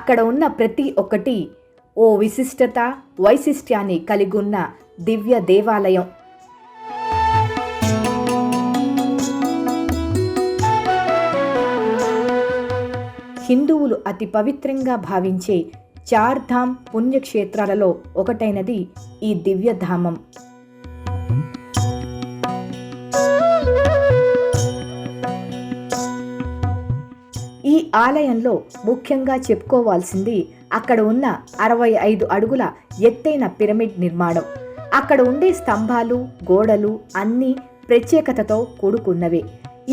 అక్కడ ఉన్న ప్రతి ఒక్కటి ఓ విశిష్టత వైశిష్ట్యాన్ని కలిగి ఉన్న దివ్య దేవాలయం. హిందువులు అతి పవిత్రంగా భావించే చార్ధామ్ పుణ్యక్షేత్రాలలో ఒకటైనది ఈ దివ్యధామం. ఈ ఆలయంలో ముఖ్యంగా చెప్పుకోవాల్సింది అక్కడ ఉన్న 65 అడుగుల ఎత్తైన పిరమిడ్ నిర్మాణం. అక్కడ ఉండే స్తంభాలు, గోడలు అన్నీ ప్రత్యేకతతో కూడుకున్నవే.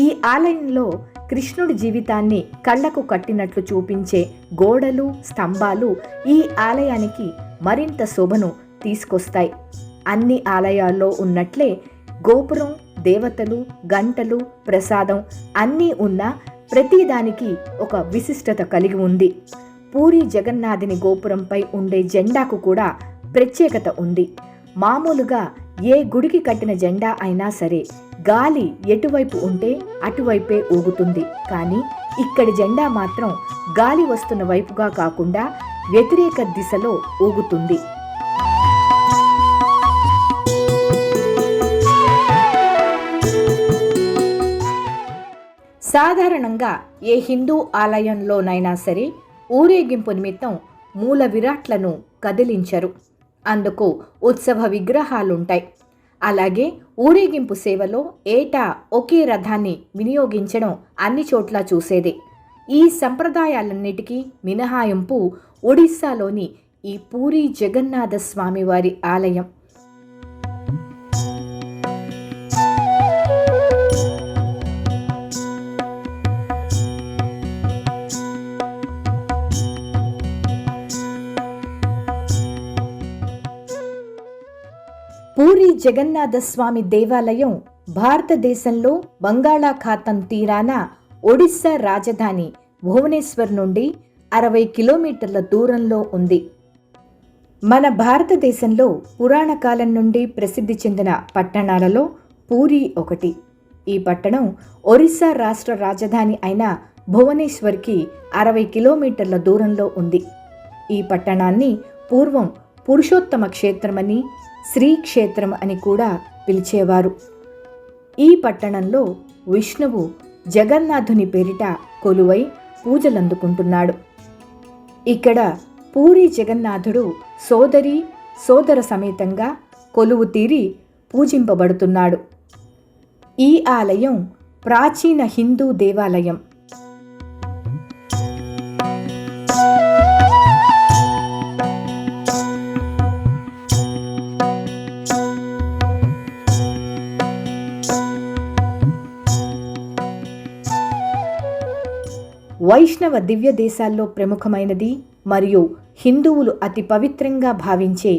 ఈ ఆలయంలో కృష్ణుడి జీవితాన్ని కళ్లకు కట్టినట్లు చూపించే గోడలు, స్తంభాలు ఈ ఆలయానికి మరింత శోభను తీసుకొస్తాయి. అన్ని ఆలయాల్లో ఉన్నట్లే గోపురం, దేవతలు, గంటలు, ప్రసాదం అన్నీ ఉన్న ప్రతిదానికి ఒక విశిష్టత కలిగి ఉంది. పూరి జగన్నాథుని గోపురంపై ఉండే జెండాకు కూడా ప్రత్యేకత ఉంది. మామూలుగా ఏ గుడికి కట్టిన జెండా అయినా సరే గాలి ఎటువైపు ఉంటే అటువైపే ఊగుతుంది. కానీ ఇక్కడి జెండా మాత్రం గాలి వస్తున్న వైపుగా కాకుండా వ్యతిరేక దిశలో ఊగుతుంది. సాధారణంగా ఏ హిందూ ఆలయంలోనైనా సరే ఊరేగింపు నిమిత్తం మూల విరాట్లను కదిలించరు. అందుకు ఉత్సవ విగ్రహాలుంటాయి. అలాగే ఊరేగింపు సేవలో ఏటా ఒకే రథాన్ని వినియోగించడం అన్ని చోట్ల చూసేదే. ఈ సంప్రదాయాలన్నిటికీ మినహాయింపు ఒడిస్సాలోని ఈ పూరి జగన్నాథ స్వామివారి ఆలయం. పూరి జగన్నాథ స్వామి దేవాలయం భారతదేశంలో బంగాళాఖాతం తీరాన ఒడిస్సా రాజధాని భువనేశ్వర్ నుండి 60 కిలోమీటర్ల దూరంలో ఉంది. మన భారతదేశంలో పురాణ కాలం నుండి ప్రసిద్ధి చెందిన పట్టణాలలో పూరి ఒకటి. ఈ పట్టణం ఒరిస్సా రాష్ట్ర రాజధాని అయిన భువనేశ్వర్కి 60 కిలోమీటర్ల దూరంలో ఉంది. ఈ పట్టణాన్ని పూర్వం పురుషోత్తమ క్షేత్రమని, శ్రీక్షేత్రం అని కూడా పిలిచేవారు. ఈ పట్టణంలో విష్ణువు జగన్నాథుని పేరిట కొలువై పూజలందుకుంటున్నాడు. ఇక్కడ పూరి జగన్నాథుడు సోదర సమేతంగా కొలువు తీరి పూజింపబడుతున్నాడు. ఈ ఆలయం ప్రాచీన హిందూ దేవాలయం. వైష్ణవ దివ్య దేశాల్లో ప్రముఖమైనది మరియు హిందువులు అతి పవిత్రంగా భావించే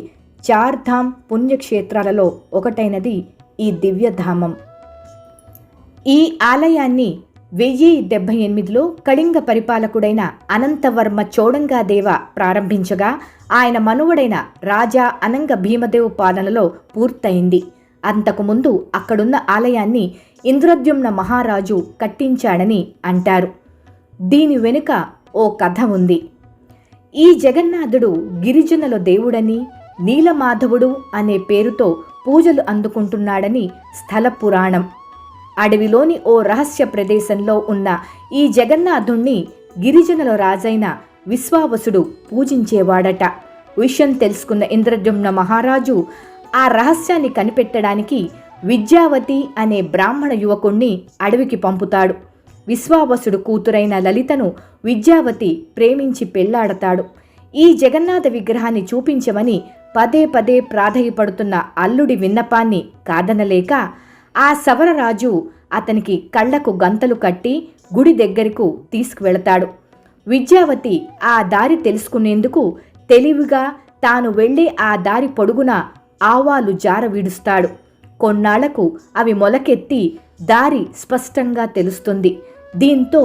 చార్ధామ్ పుణ్యక్షేత్రాలలో ఒకటైనది ఈ దివ్యధామం. ఈ ఆలయాన్ని 1078లో కళింగ పరిపాలకుడైన అనంతవర్మ చోడంగాదేవ ప్రారంభించగా ఆయన మనువడైన రాజా అనంగ భీమదేవ్ పాలనలో పూర్తయింది. అంతకుముందు అక్కడున్న ఆలయాన్ని ఇంద్రద్యుమ్న మహారాజు కట్టించాడని అంటారు. దీని వెనుక ఓ కథ ఉంది. ఈ జగన్నాథుడు గిరిజనుల దేవుడని, నీలమాధవుడు అనే పేరుతో పూజలు అందుకుంటున్నాడని స్థల పురాణం. అడవిలోని ఓ రహస్య ప్రదేశంలో ఉన్న ఈ జగన్నాథుణ్ణి గిరిజనుల రాజైన విశ్వావసుడు పూజించేవాడట. విషయం తెలుసుకున్న ఇంద్రద్యుమ్న మహారాజు ఆ రహస్యాన్ని కనిపెట్టడానికి విద్యావతి అనే బ్రాహ్మణ యువకుణ్ణి అడవికి పంపుతాడు. విశ్వావసుడు కూతురైన లలితను విద్యావతి ప్రేమించి పెళ్లాడతాడు. ఈ జగన్నాథ విగ్రహాన్ని చూపించమని పదే పదే ప్రాధేయపడుతున్న అల్లుడి విన్నపాన్ని కాదనలేక ఆ సవరరాజు అతనికి కళ్లకు గంతలు కట్టి గుడి దగ్గరకు తీసుకువెళతాడు. విద్యావతి ఆ దారి తెలుసుకునేందుకు తెలివిగా తాను వెళ్లే ఆ దారి పొడుగున ఆవాలు జార విడుస్తాడు. కొన్నాళ్లకు అవి మొలకెత్తి దారి స్పష్టంగా తెలుస్తుంది. దీంతో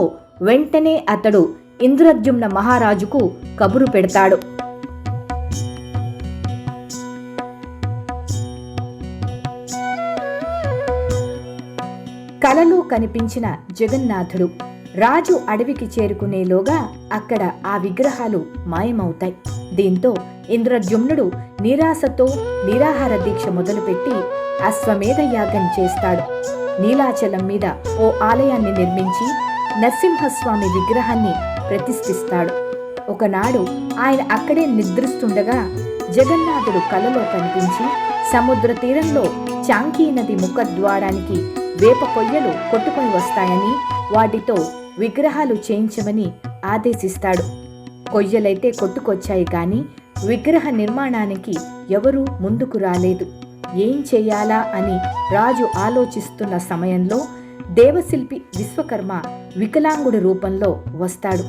వెంటనే అతడు ఇంద్రద్యుమ్న మహారాజుకు కబురు పెడతాడు. కలలో కనిపించిన జగన్నాథుడు రాజు అడవికి చేరుకునేలోగా అక్కడ ఆ విగ్రహాలు మాయమవుతాయి. దీంతో ఇంద్రజుమ్నుడు నిరాశతో నిరాహార దీక్ష మొదలుపెట్టి అశ్వమేధ యాగం చేస్తాడు. నీలాచలం మీద ఓ ఆలయాన్ని నిర్మించి నరసింహస్వామి విగ్రహాన్ని ప్రతిష్ఠిస్తాడు. ఒకనాడు ఆయన అక్కడే నిద్రిస్తుండగా జగన్నాథుడు కలలో కనిపించి సముద్ర తీరంలో చాంకీ నది ముఖద్వారానికి వేప కొయ్యలు కొట్టుకొని వస్తాయని వాటితో విగ్రహాలు చేయించమని ఆదేశిస్తాడు. కొయ్యలైతే కొట్టుకొచ్చాయి కానీ విగ్రహ నిర్మాణానికి ఎవరూ ముందుకు రాలేదు. ఏం చెయ్యాలా అని రాజు ఆలోచిస్తున్న సమయంలో దేవశిల్పి విశ్వకర్మ వికలాంగుడి రూపంలో వస్తాడు.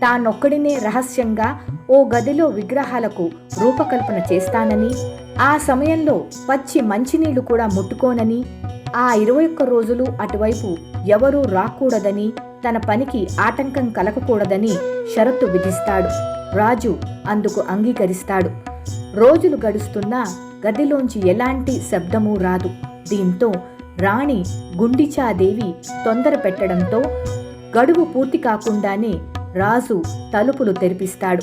తానొక్కడినే రహస్యంగా ఓ గదిలో విగ్రహాలకు రూపకల్పన చేస్తానని, ఆ సమయంలో పచ్చి మంచినీళ్లు కూడా ముట్టుకోనని, ఆ 21 రోజులు అటువైపు ఎవరూ రాకూడదని, తన పనికి ఆటంకం కలగకూడదని షరతు విధిస్తాడు. రాజు అందుకు అంగీకరిస్తాడు. రోజులు గడుస్తున్నా గదిలోంచి ఎలాంటి శబ్దమూ రాదు. దీంతో రాణి గుండిచాదేవి తొందర పెట్టడంతో గడువు పూర్తి కాకుండానే రాజు తలుపులు తెరిపిస్తాడు.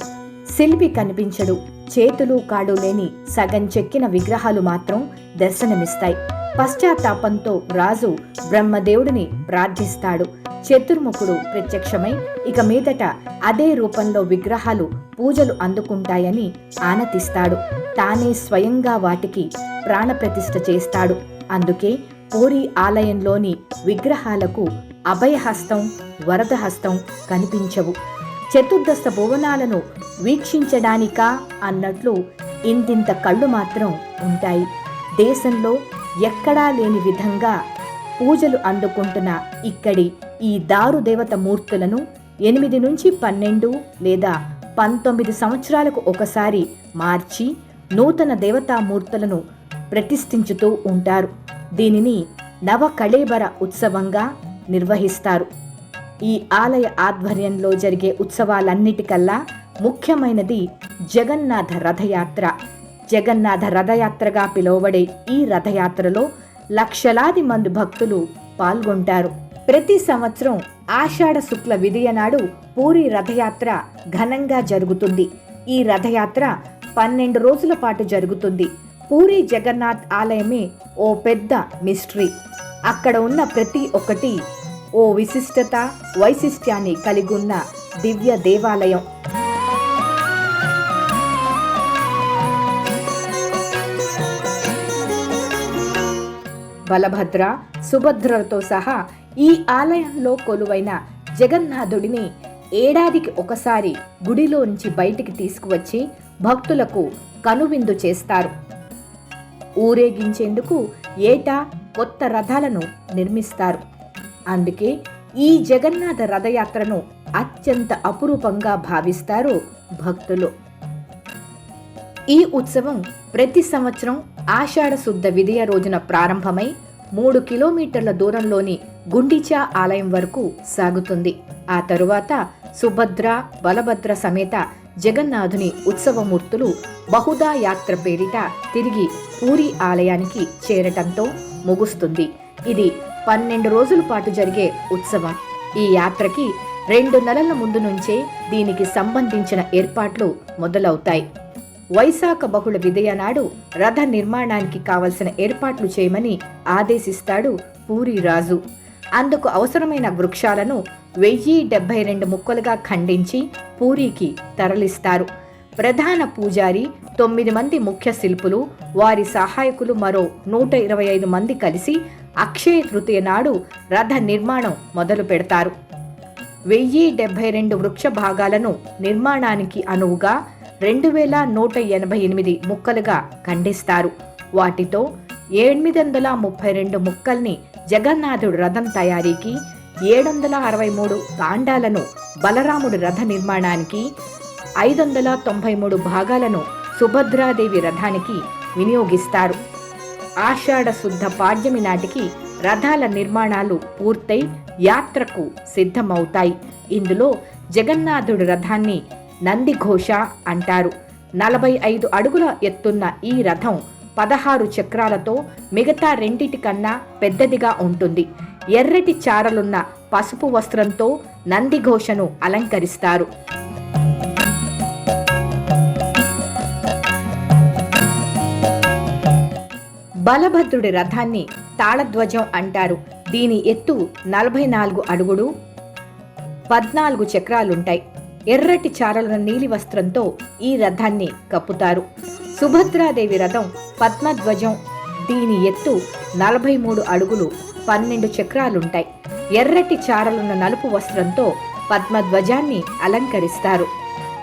శిల్పి కనిపించడు. చేతులు కాళ్ళు లేని సగం చెక్కిన విగ్రహాలు మాత్రం దర్శనమిస్తాయి. పశ్చాత్తాపంతో రాజు బ్రహ్మదేవుడిని ప్రార్థిస్తాడు. చతుర్ముఖుడు ప్రత్యక్షమై ఇక మీదట అదే రూపంలో విగ్రహాలు పూజలు అందుకుంటాయని ఆనతిస్తాడు. తానే స్వయంగా వాటికి ప్రాణప్రతిష్ఠ చేస్తాడు. అందుకే పూరీ ఆలయంలోని విగ్రహాలకు అభయహస్తం, వరదహస్తం కనిపించవు. చతుర్దశ భువనాలను వీక్షించడానికా అన్నట్లు ఇంతింత కళ్ళు మాత్రం ఉంటాయి. దేశంలో ఎక్కడా లేని విధంగా పూజలు అందుకుంటున్న ఇక్కడి ఈ దారుదేవత మూర్తులను 8 నుంచి 12 లేదా 19 సంవత్సరాలకు ఒకసారి మార్చి నూతన దేవతామూర్తులను ప్రతిష్ఠించుతూ ఉంటారు. దీనిని నవకళేబర ఉత్సవంగా నిర్వహిస్తారు. ఈ ఆలయ ఆధ్వర్యంలో జరిగే ఉత్సవాలన్నిటికల్లా ముఖ్యమైనది జగన్నాథ రథయాత్ర. జగన్నాథ రథయాత్రగా పిలువబడే ఈ రథయాత్రలో లక్షలాది మంది భక్తులు పాల్గొంటారు. ప్రతి సంవత్సరం ఆషాఢ శుక్ల విదియ నాడు పూరీ రథయాత్ర ఘనంగా జరుగుతుంది. ఈ రథయాత్ర 12 రోజుల పాటు జరుగుతుంది. పూరీ జగన్నాథ్ ఆలయమే ఓ పెద్ద మిస్టరీ. అక్కడ ఉన్న ప్రతి ఒక్కటి ఓ విశిష్టత, వైశిష్ట్యాన్ని కలిగి ఉన్న దివ్య దేవాలయం. బలభద్ర, సుభద్రలతో సహా ఈ ఆలయంలో కొలువైన జగన్నాథుడిని ఏడాదికి ఒకసారి గుడిలోంచి బయటికి తీసుకువచ్చి భక్తులకు కనువిందు చేస్తారు. ఊరేగించేందుకు ఏటా కొత్త రథాలను నిర్మిస్తారు. అందుకే ఈ జగన్నాథ రథయాత్రను అత్యంత అపురూపంగా భావిస్తారు భక్తులు. ఈ ఉత్సవం ప్రతి సంవత్సరం ఆషాఢ శుద్ధ విదియ రోజున ప్రారంభమై 3 కిలోమీటర్ల దూరంలోని గుండిచా ఆలయం వరకు సాగుతుంది. ఆ తరువాత సుభద్ర, బలభద్ర సమేత జగన్నాథుని ఉత్సవమూర్తులు బహుదా యాత్ర పేరిట తిరిగి పూరీ ఆలయానికి చేరటంతో ముగుస్తుంది. ఇది 12 రోజుల పాటు జరిగే ఉత్సవం. ఈ యాత్రకి 2 నెలల ముందు నుంచే దీనికి సంబంధించిన ఏర్పాట్లు మొదలవుతాయి. వైశాఖ బహుళ విదియ నాడు రథ నిర్మాణానికి కావలసిన ఏర్పాట్లు చేయమని ఆదేశిస్తాడు పూరీ రాజు. అందుకు అవసరమైన వృక్షాలను 1072 ముక్కలుగా ఖండించి పూరీకి తరలిస్తారు. ప్రధాన పూజారి, 9 మంది ముఖ్య శిల్పులు, వారి సహాయకులు మరో 125 మంది కలిసి అక్షయ తృతీయ నాడు రథ నిర్మాణం మొదలు పెడతారు. 1072 వృక్ష భాగాలను నిర్మాణానికి అనువుగా 2188 ముక్కలుగా ఖండిస్తారు. వాటితో 832 ముక్కల్ని జగన్నాథుడు రథం తయారీకి, 763 తాండాలను బలరాముడి రథ నిర్మాణానికి, 593 భాగాలను సుభద్రాదేవి రథానికి వినియోగిస్తారు. ఆషాఢ శుద్ధ పాడ్యమి నాటికి రథాల నిర్మాణాలు పూర్తయి యాత్రకు సిద్ధమవుతాయి. ఇందులో జగన్నాథుడి రథాన్ని నందిఘోష అంటారు. 45 అడుగుల ఎత్తున్న ఈ రథం 16 చక్రాలతో మిగతా రెండిటి కన్నా పెద్దదిగా ఉంటుంది. ఎర్రటి చారలున్న పసుపు వస్త్రంతో నందిఘోషను అలంకరిస్తారు. బలభద్రుడి రథాన్ని తాళధ్వజం అంటారు. దీని ఎత్తు 44 అడుగులు, 14 చక్రాలుంటాయి. ఎర్రటి చారలున్న నీలి వస్త్రంతో ఈ రథాన్ని కప్పుతారు. సుభద్రాదేవి రథం పద్మధ్వజం. దీని ఎత్తు 43 అడుగులు, 12 చక్రాలుంటాయి. ఎర్రటి చారలున్న నలుపు వస్త్రంతో పద్మధ్వజాన్ని అలంకరిస్తారు.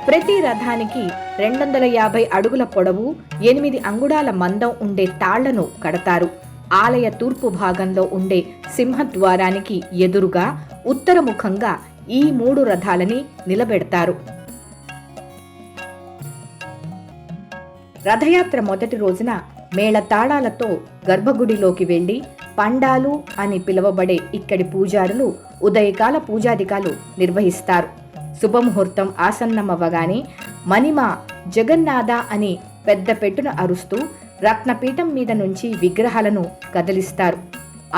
ప్రతి రథానికి 250 అడుగుల పొడవు, 8 అంగుళాల మందం ఉండే తాళ్లను కడతారు. ఆలయ తూర్పు భాగంలో ఉండే సింహద్వారానికి ఎదురుగా ఉత్తరముఖంగా ఈ 3 రథాలని నిలబెడతారు. రథయాత్ర మొదటి రోజున మేళతాళాలతో గర్భగుడిలోకి వెళ్లి పండాలు అని పిలువబడే ఇక్కడి పూజారులు ఉదయకాల పూజాధికాలు నిర్వహిస్తారు. శుభముహూర్తం ఆసన్నమవ్వగానే మణిమ జగన్నాథ అని పెద్ద పెట్టున అరుస్తూ రత్నపీఠం మీద నుంచి విగ్రహాలను కదిలిస్తారు.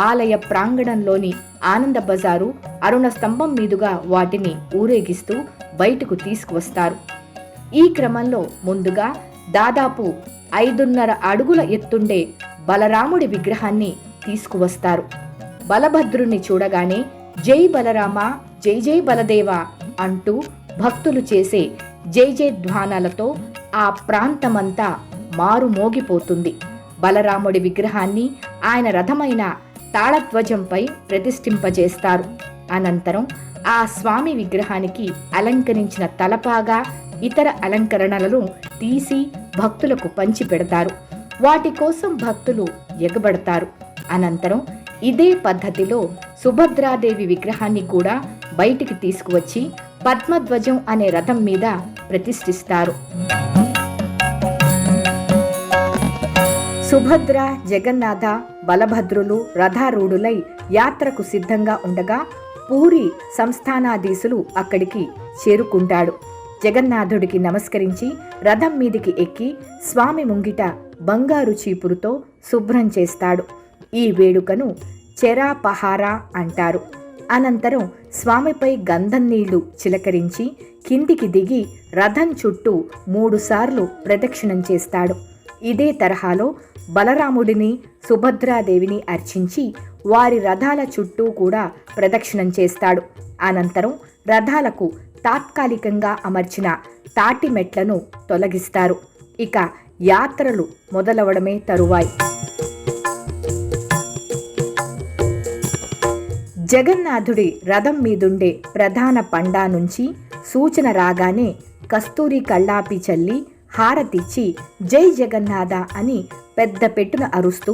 ఆలయ ప్రాంగణంలోని ఆనంద బజారు అరుణ స్తంభం మీదుగా వాటిని ఊరేగిస్తూ బయటకు తీసుకువస్తారు. ఈ క్రమంలో ముందుగా దాదాపు 5.5 అడుగుల ఎత్తుండే బలరాముడి విగ్రహాన్ని తీసుకువస్తారు. బలభద్రుణ్ణి చూడగానే జై బలరామ, జై జై బలదేవ అంటూ భక్తులు చేసే జై జై ధ్వానాలతో ఆ ప్రాంతమంతా మారుమోగిపోతుంది. బలరాముడి విగ్రహాన్ని ఆయన రథమైన తాళధ్వజంపై ప్రతిష్ఠింపజేస్తారు. అనంతరం ఆ స్వామి విగ్రహానికి అలంకరించిన తలపాగా, ఇతర అలంకరణలను తీసి భక్తులకు పంచిపెడతారు. వాటి కోసం భక్తులు ఎగబడతారు. అనంతరం ఇదే పద్ధతిలో సుభద్రాదేవి విగ్రహాన్ని కూడా బయటికి తీసుకువచ్చి పద్మధ్వజం అనే రథం మీద ప్రతిష్ఠిస్తారు. సుభద్ర, జగన్నాథ, బలభద్రులు రథారూఢులై యాత్రకు సిద్ధంగా ఉండగా పూరి సంస్థానాధీశులు అక్కడికి చేరుకుంటాడు. జగన్నాథుడికి నమస్కరించి రథం మీదికి ఎక్కి స్వామి ముంగిట బంగారు చీపురుతో శుభ్రం చేస్తాడు. ఈ వేడుకను చెరాపహారా అంటారు. అనంతరం స్వామిపై గంధం నీళ్లు చిలకరించి కిందికి దిగి రథం చుట్టూ 3 సార్లు ప్రదక్షిణం చేస్తాడు. ఇదే తరహాలో బలరాముడిని, సుభద్రాదేవిని అర్చించి వారి రథాల చుట్టూ కూడా ప్రదక్షిణం చేస్తాడు. అనంతరం రథాలకు తాత్కాలికంగా అమర్చిన తాటి మెట్లను తొలగిస్తారు. ఇక యాత్రలు మొదలవడమే తరువాయి. జగన్నాథుడి రథం మీదుండే ప్రధాన పండా నుంచి సూచన రాగానే కస్తూరి కళ్ళాపి చల్లి హారతిచ్చి జై జగన్నాథ అని పెద్ద పెట్టున అరుస్తూ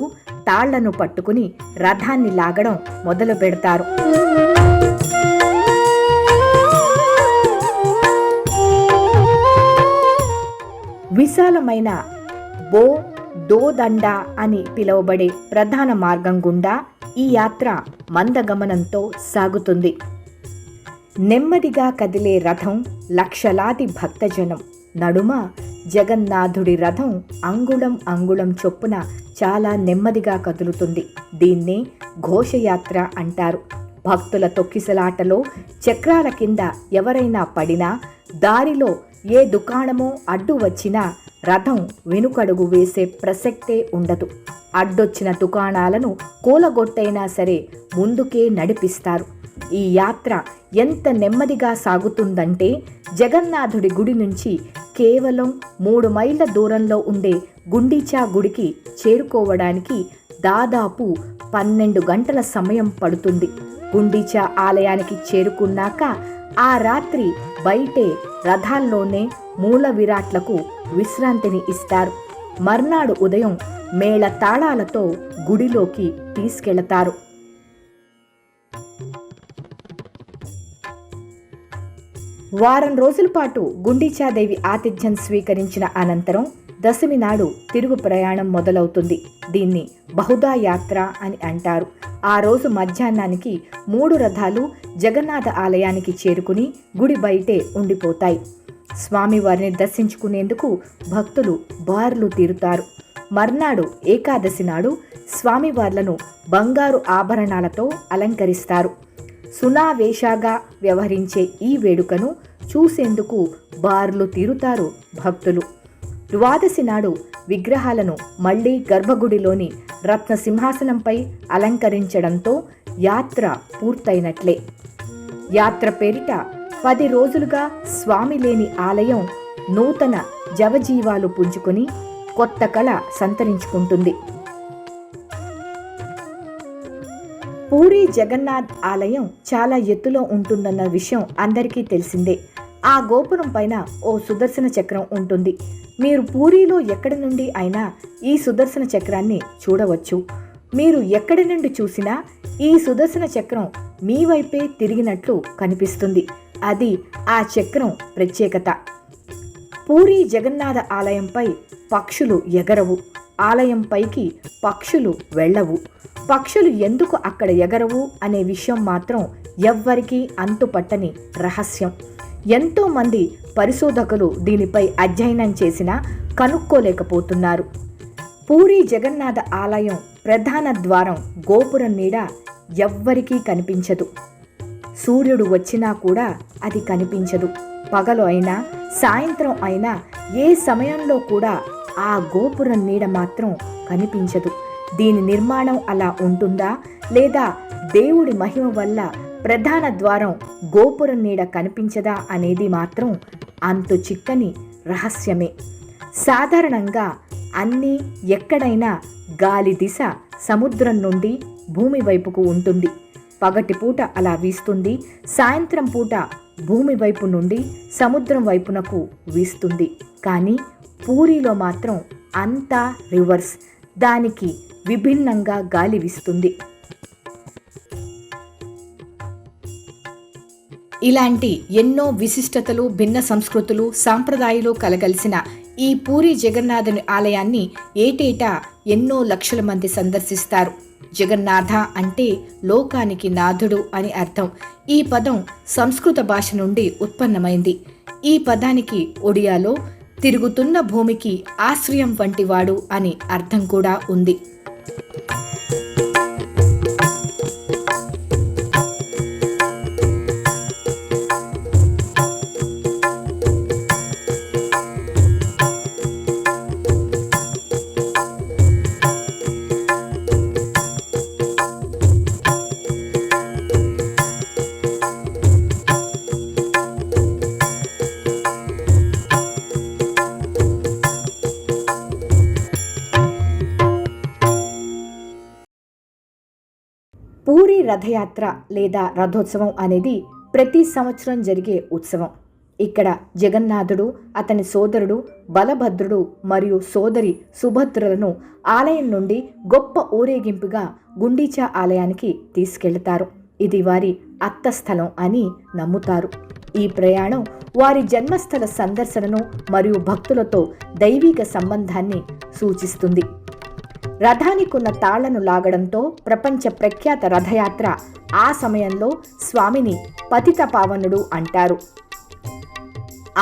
తాళ్లను పట్టుకుని రథాన్ని లాగడం మొదలు పెడతారు. విశాలమైన దోదండ అని పిలువబడే ప్రధాన మార్గం గుండా ఈ యాత్ర మందగమనంతో సాగుతుంది. నెమ్మదిగా కదిలే రథం, లక్షలాది భక్తజనం నడుమ జగన్నాథుడి రథం అంగుళం అంగుళం చొప్పున చాలా నెమ్మదిగా కదులుతుంది. దీన్నే ఘోషయాత్ర అంటారు. భక్తుల తొక్కిసలాటలో చక్రాల కింద ఎవరైనా పడినా, దారిలో ఏ దుకాణమో అడ్డు వచ్చినా రథం వెనుకడుగు వేసే ప్రసక్తే ఉండదు. అడ్డొచ్చిన దుకాణాలను కూలగొట్టైనా సరే ముందుకే నడిపిస్తారు. ఈ యాత్ర ఎంత నెమ్మదిగా సాగుతుందంటే జగన్నాథుడి గుడి నుంచి కేవలం 3 మైళ్ళ దూరంలో ఉండే గుండీచా గుడికి చేరుకోవడానికి దాదాపు 12 గంటల సమయం పడుతుంది. గుండీచా ఆలయానికి చేరుకున్నాక ఆ రాత్రి బయటే రథాల్లోనే మూల విరాట్లకు విశ్రాంతిని ఇస్తారు. మర్నాడు ఉదయం మేళ తాళాలతో గుడిలోకి తీసుకెళతారు. వారం రోజుల పాటు గుండీచాదేవి ఆతిథ్యం స్వీకరించిన అనంతరం దశమి నాడు తిరుగు ప్రయాణం మొదలవుతుంది. దీన్ని బహుదా యాత్ర అని అంటారు. ఆ రోజు మధ్యాహ్నానికి 3 రథాలు జగన్నాథ ఆలయానికి చేరుకుని గుడి బయటే ఉండిపోతాయి. స్వామివారిని దర్శించుకునేందుకు భక్తులు బారులు తీరుతారు. మర్నాడు ఏకాదశి నాడు స్వామివార్లను బంగారు ఆభరణాలతో అలంకరిస్తారు. సునావేశాగా వ్యవహరించే ఈ వేడుకను చూసేందుకు బారులు తీరుతారు భక్తులు. ద్వాదశి నాడు విగ్రహాలను మళ్లీ గర్భగుడిలోని రత్న సింహాసనంపై అలంకరించడంతో యాత్ర పూర్తయినట్లే. యాత్ర పేరిట 10 రోజులుగా స్వామి లేని ఆలయం నూతన జవజీవాలు పుంజుకొని కొత్త కళ సంతరించుకుంటుంది. పూరీ జగన్నాథ్ ఆలయం చాలా ఎత్తులో ఉంటుందన్న విషయం అందరికీ తెలిసిందే. ఆ గోపురం పైన ఓ సుదర్శన చక్రం ఉంటుంది. మీరు పూరీలో ఎక్కడి నుండి అయినా ఈ సుదర్శన చక్రాన్ని చూడవచ్చు. మీరు ఎక్కడి నుండి చూసినా ఈ సుదర్శన చక్రం మీ వైపే తిరిగినట్లు కనిపిస్తుంది. అది ఆ చక్రం ప్రత్యేకత. పూరీ జగన్నాథ ఆలయంపై పక్షులు ఎగరవు, ఆలయం పైకి పక్షులు వెళ్ళవు. పక్షులు ఎందుకు అక్కడ ఎగరవు అనే విషయం మాత్రం ఎవ్వరికీ అంతుపట్టని రహస్యం. ఎంతోమంది పరిశోధకులు దీనిపై అధ్యయనం చేసినా కనుక్కోలేకపోతున్నారు. పూరీ జగన్నాథ ఆలయం ప్రధాన ద్వారం గోపురం నీడ ఎవ్వరికీ కనిపించదు. సూర్యుడు వచ్చినా కూడా అది కనిపించదు. పగలు అయినా సాయంత్రం అయినా ఏ సమయంలో కూడా ఆ గోపురం నీడ మాత్రం కనిపించదు. దీని నిర్మాణం అలా ఉంటుందా లేదా దేవుడి మహిమ వల్ల ప్రధాన ద్వారం గోపురం నీడ కనిపించదా అనేది మాత్రం అంతు చిక్కని రహస్యమే. సాధారణంగా అన్నీ ఎక్కడైనా గాలి దిశ సముద్రం నుండి భూమి వైపుకు ఉంటుంది. పగటిపూట అలా వీస్తుంది, సాయంత్రం పూట భూమి వైపు నుండి సముద్రం వైపునకు వీస్తుంది. కానీ పూరీలో మాత్రం అంతా రివర్స్, దానికి విభిన్నంగా గాలి వీస్తుంది. ఇలాంటి ఎన్నో విశిష్టతలు, భిన్న సంస్కృతులు, సాంప్రదాయాలు కలగలిసిన ఈ పూరీ జగన్నాథుని ఆలయాన్ని ఏటేటా ఎన్నో లక్షల మంది సందర్శిస్తారు. జగన్నాథ అంటే లోకానికి నాథుడు అని అర్థం. ఈ పదం సంస్కృత భాష నుండి ఉత్పన్నమైంది. ఈ పదానికి ఒడియాలో తిరుగుతున్న భూమికి ఆశ్రయం వంటివాడు అని అర్థం కూడా ఉంది. పూరీ రథయాత్ర లేదా రథోత్సవం అనేది ప్రతి సంవత్సరం జరిగే ఉత్సవం. ఇక్కడ జగన్నాథుడు, అతని సోదరుడు బలభద్రుడు మరియు సోదరి సుభద్రలను ఆలయం నుండి గొప్ప ఊరేగింపుగా గుండీచా ఆలయానికి తీసుకెళ్తారు. ఇది వారి అత్తస్థలం అని నమ్ముతారు. ఈ ప్రయాణం వారి జన్మస్థల సందర్శనను మరియు భక్తులతో దైవిక సంబంధాన్ని సూచిస్తుంది. రథానికున్న తాళ్లను లాగడంతో ప్రపంచ ప్రఖ్యాత రథయాత్ర ఆ సమయంలో స్వామిని పతిత పావనుడు అంటారు.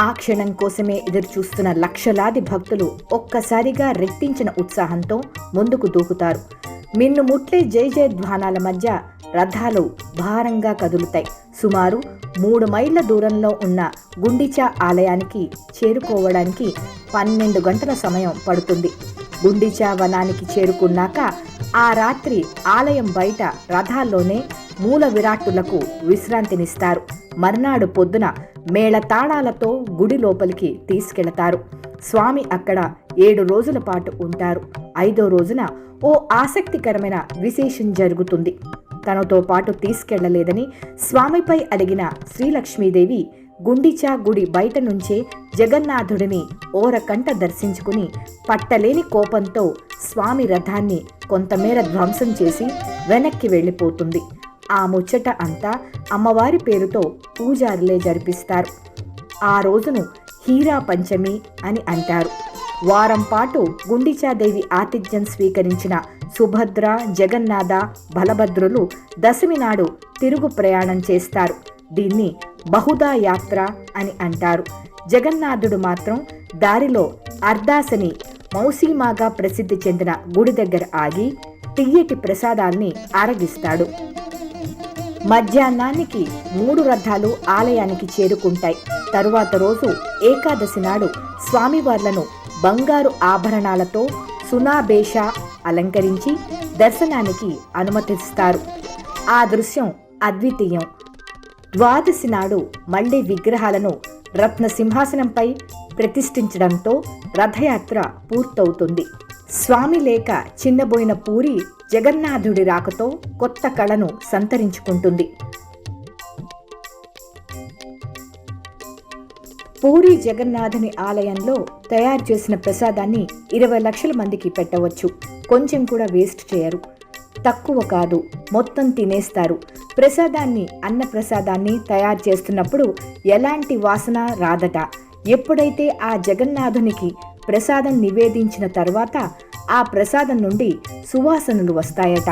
ఆ క్షణం కోసమే ఎదురుచూస్తున్న లక్షలాది భక్తులు ఒక్కసారిగా రెట్టించిన ఉత్సాహంతో ముందుకు దూకుతారు. మిన్ను ముట్లే జై జయధ్వానాల మధ్య రథాలు భారంగా కదులుతాయి. సుమారు 3 మైళ్ళ దూరంలో ఉన్న గుండిచా ఆలయానికి చేరుకోవడానికి 12 గంటల సమయం పడుతుంది. గుండిచా వనానికి చేరుకున్నాక ఆ రాత్రి ఆలయం బయట రథాల్లోనే మూల విరాట్టులకు విశ్రాంతినిస్తారు. మర్నాడు పొద్దున మేళతాళాలతో గుడి లోపలికి తీసుకెళతారు. స్వామి అక్కడ 7 రోజుల పాటు ఉంటారు. 5వ రోజున ఓ ఆసక్తికరమైన విశేషం జరుగుతుంది. తనతో పాటు తీసుకెళ్లలేదని స్వామిపై అడిగిన శ్రీలక్ష్మీదేవి గుండిచా గుడి బయట నుంచే జగన్నాథుడిని ఓరకంట దర్శించుకుని పట్టలేని కోపంతో స్వామి రథాన్ని కొంతమేర ధ్వంసం చేసి వెనక్కి వెళ్ళిపోతుంది. ఆ ముచ్చట అంతా అమ్మవారి పేరుతో పూజారులే జరిపిస్తారు. ఆ రోజును హీరా పంచమి అని అంటారు. వారం పాటు గుండిచాదేవి ఆతిథ్యం స్వీకరించిన సుభద్ర, జగన్నాథ, బలభద్రులు దశమి నాడు తిరుగు ప్రయాణం చేస్తారు. దీన్ని బహుదా యాత్ర అని అంటారు. జగన్నాథుడు మాత్రం దారిలో అర్దాసని మౌసీమాగా ప్రసిద్ధి చెందిన గుడి దగ్గర ఆగి తియ్యటి ప్రసాదాల్ని ఆరగిస్తాడు. మధ్యాహ్నానికి 3 రథాలు ఆలయానికి చేరుకుంటాయి. తరువాత రోజు ఏకాదశి నాడు స్వామివార్లను బంగారు ఆభరణాలతో సునాబేష అలంకరించి దర్శనానికి అనుమతిస్తారు. ఆ దృశ్యం అద్వితీయం. ద్వాదశి నాడు మళ్లీ విగ్రహాలను రత్న సింహాసనంపై ప్రతిష్ఠించడంతో రథయాత్ర పూర్తవుతుంది. స్వామి లేక చిన్నబోయిన పూరి జగన్నాథుడి రాకతో కొత్త కళను సంతరించుకుంటుంది. పూరి జగన్నాథుని ఆలయంలో తయారు చేసిన ప్రసాదాన్ని 20 లక్షల మందికి పెట్టవచ్చు. కొంచెం కూడా వేస్ట్ చేయరు. తక్కువ కాదు, మొత్తం తినేస్తారు. ప్రసాదాన్ని, అన్న ప్రసాదాన్ని తయారు చేస్తున్నప్పుడు ఎలాంటి వాసన రాదట. ఎప్పుడైతే ఆ జగన్నాథునికి ప్రసాదం నివేదించిన తర్వాత ఆ ప్రసాదం నుండి సువాసనలు వస్తాయట.